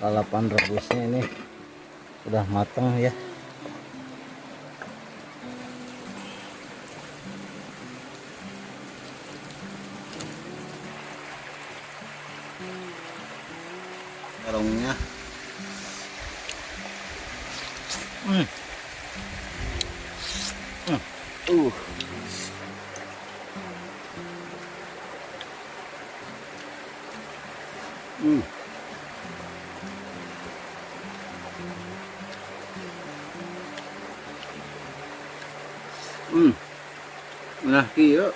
Lalapan rebusnya ini udah matang ya. Terongnya Hmm. Nah, kieu.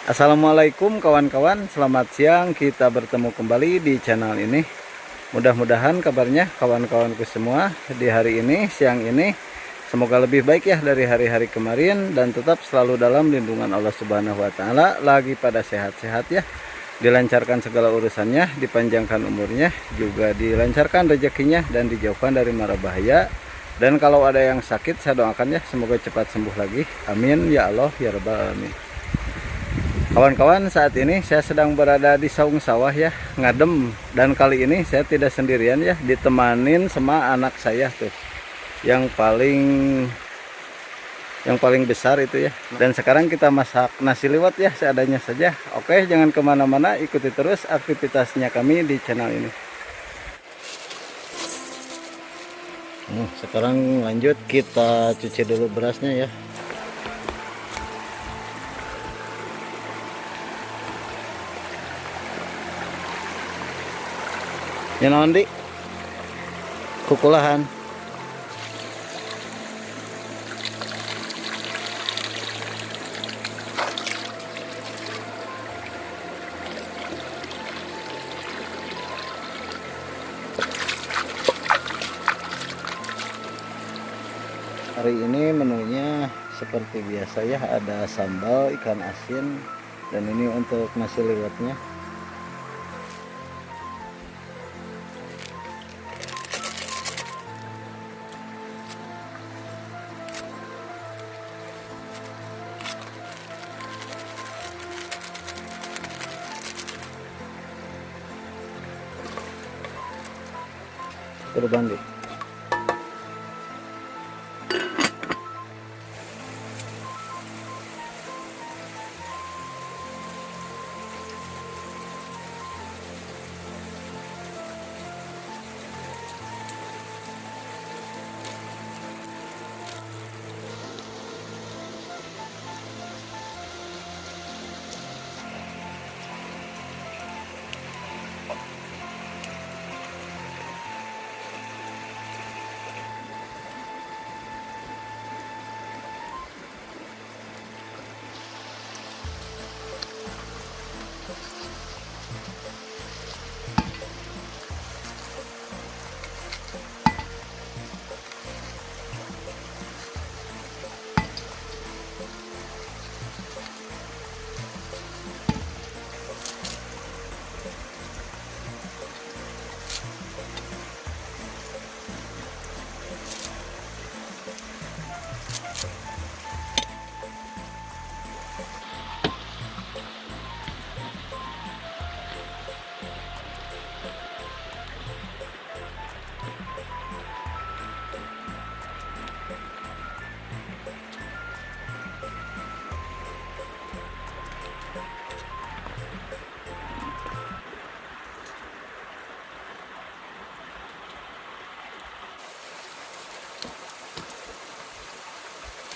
Assalamualaikum kawan-kawan, selamat siang. Kita bertemu kembali di channel ini. Mudah-mudahan kabarnya kawan-kawanku semua di hari ini, siang ini, semoga lebih baik ya dari hari-hari kemarin, dan tetap selalu dalam lindungan Allah Subhanahu wa Ta'ala, lagi pada sehat-sehat ya, dilancarkan segala urusannya, dipanjangkan umurnya, juga dilancarkan rezekinya, dan dijauhkan dari mara bahaya. Dan kalau ada yang sakit, saya doakan ya semoga cepat sembuh lagi, amin ya Allah ya rabbal alamin. Kawan-kawan, saat ini saya sedang berada di saung sawah ya, ngadem, dan kali ini saya tidak sendirian ya, ditemanin sama anak saya tuh, yang paling besar itu ya. Dan sekarang kita masak nasi liwet ya, seadanya saja. Oke, jangan kemana-mana, ikuti terus aktivitasnya kami di channel ini. Sekarang lanjut, kita cuci dulu berasnya ya. Ya nanti kukulahan. Hari ini menunya seperti biasa ya, ada sambal ikan asin dan ini untuk nasi liwetnya. Berbanding.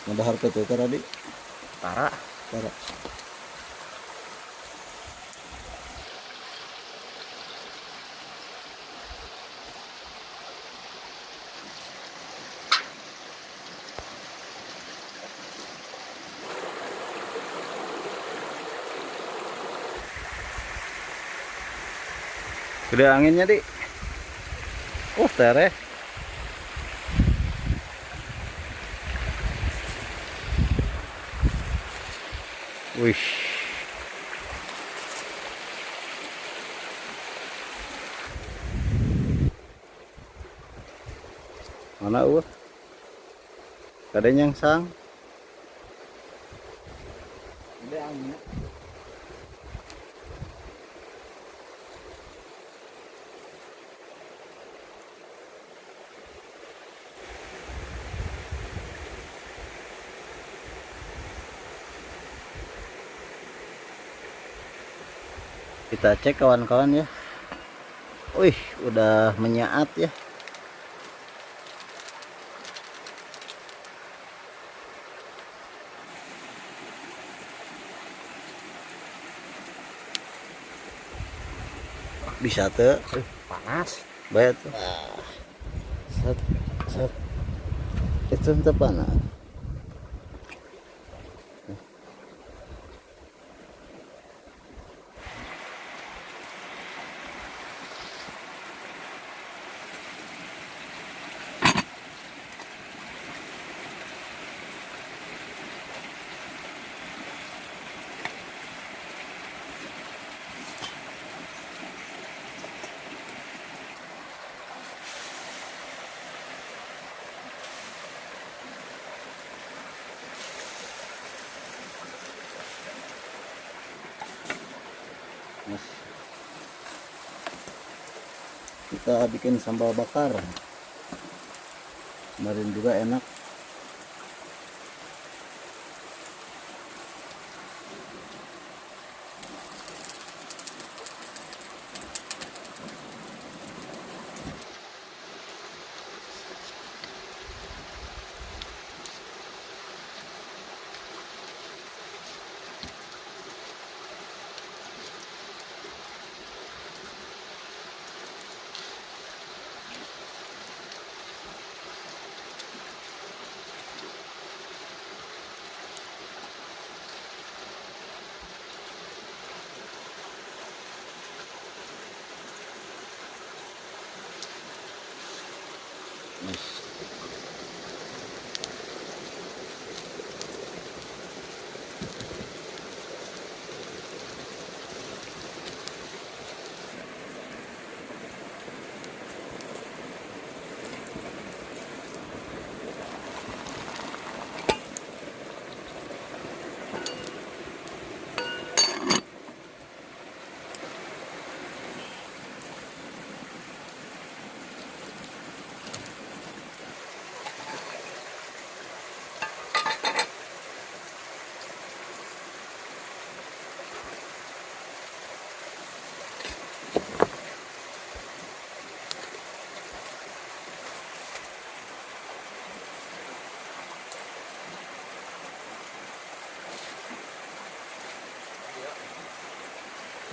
Ada harga tuh tadi. Tara. Gede anginnya, Dik. Tere. Wih. Mana Kadang yang sang. Gede anginnya. Kita cek kawan-kawan ya. Wih, udah menyaat ya. Bisa tuh. Panas. Bayar tuh. Set, set. Itu entah panas. Kita bikin sambal bakar kemarin juga enak.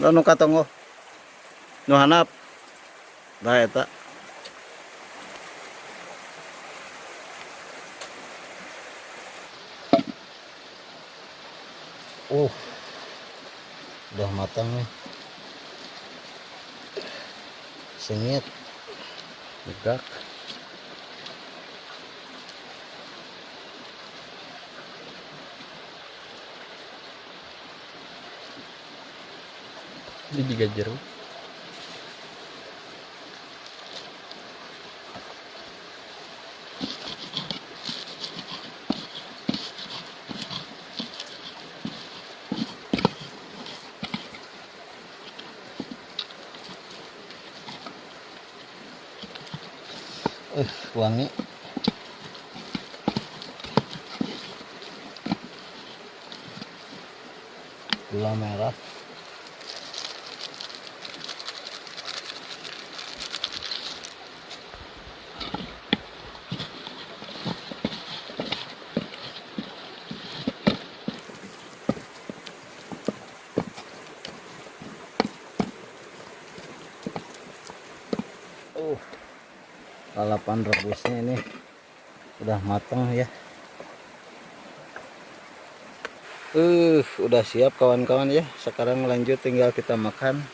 Lalu katongo nu hanap da eta. Udah matang nih. Sengit. Begak. Ini juga jeruk. Wangi. Gula merah. Lalapan rebusnya ini udah matang ya. Udah siap kawan-kawan ya. Sekarang lanjut tinggal kita makan.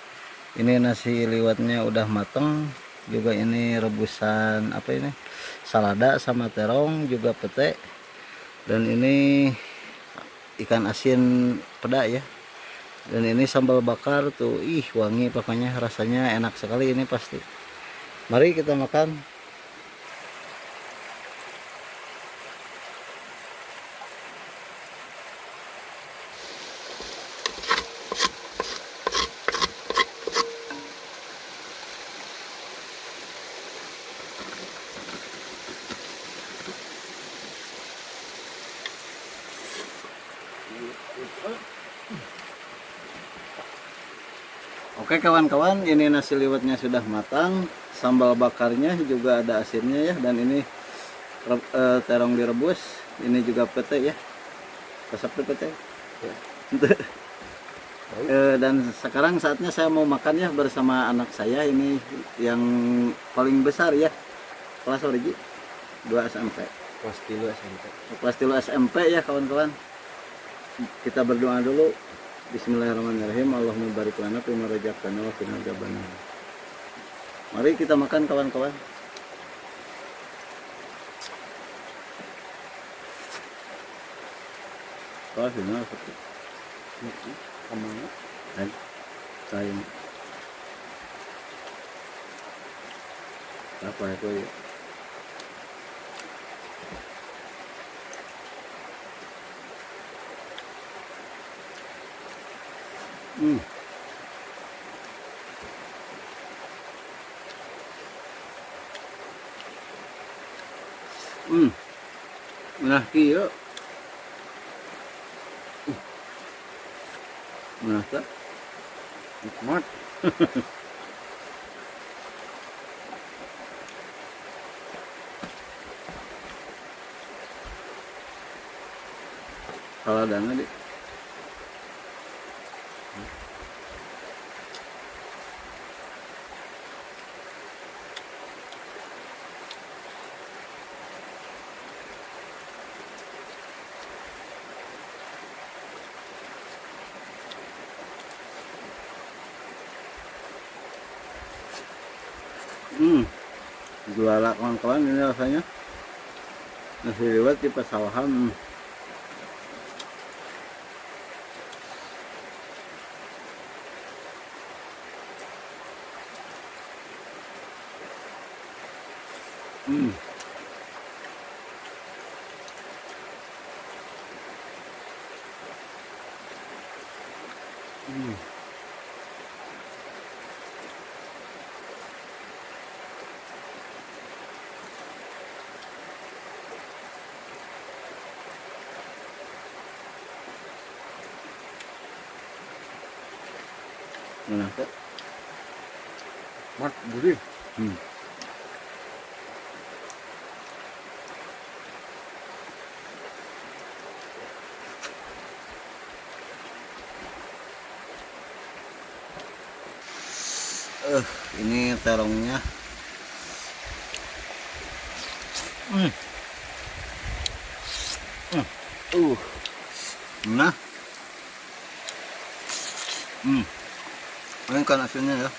Ini nasi liwetnya udah matang. Juga ini rebusan apa ini? Salada sama terong juga pete. Dan ini ikan asin peda ya. Dan ini sambal bakar tuh. Wangi pokoknya, rasanya enak sekali ini pasti. Mari kita makan. Oke kawan-kawan, ini nasi liwetnya sudah matang, sambal bakarnya juga ada asinnya ya, dan ini terong direbus, ini juga pete ya, resep pete. Ya. Dan sekarang saatnya saya mau makan ya bersama anak saya ini yang paling besar ya, kelas origi 2 SMP. Kelas 3 SMP ya kawan-kawan. Kita berdoa dulu. Bismillahirrahmanirrahim. Allahumma barik lana fima razaqtana wa qina adzabannar. Mari kita makan kawan-kawan. Kalau final seperti ini, kemana? Dan saya apa itu ya? Nah kieu. Nah tak nikmat. Saladana deh. Juara kawan-kawan ini rasanya nasi liwet di pesawahan. Nah, Mat gurih. Ini terongnya. Nah. Ini kan hasilnya ya.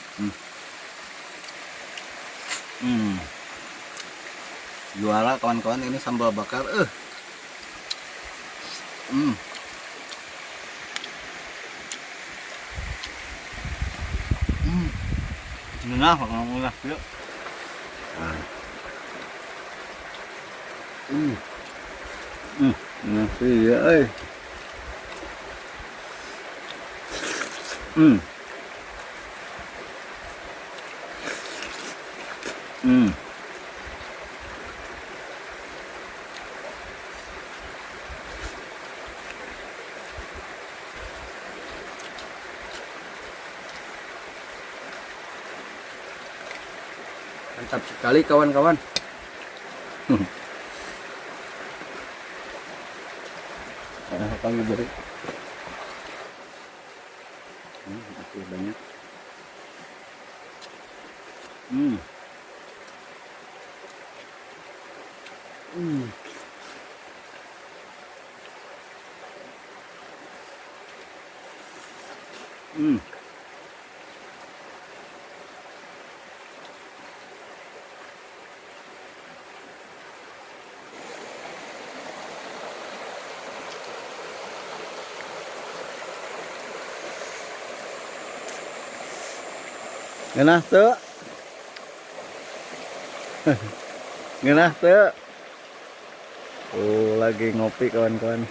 Juara kawan-kawan, ini sambal bakar. Nah, ulah yuk. Nasi ya, Mantap sekali kawan-kawan. Apa beri? Masih banyak. Ngenah tuh. Ngenah tuh. Oh, lagi ngopi kawan-kawan.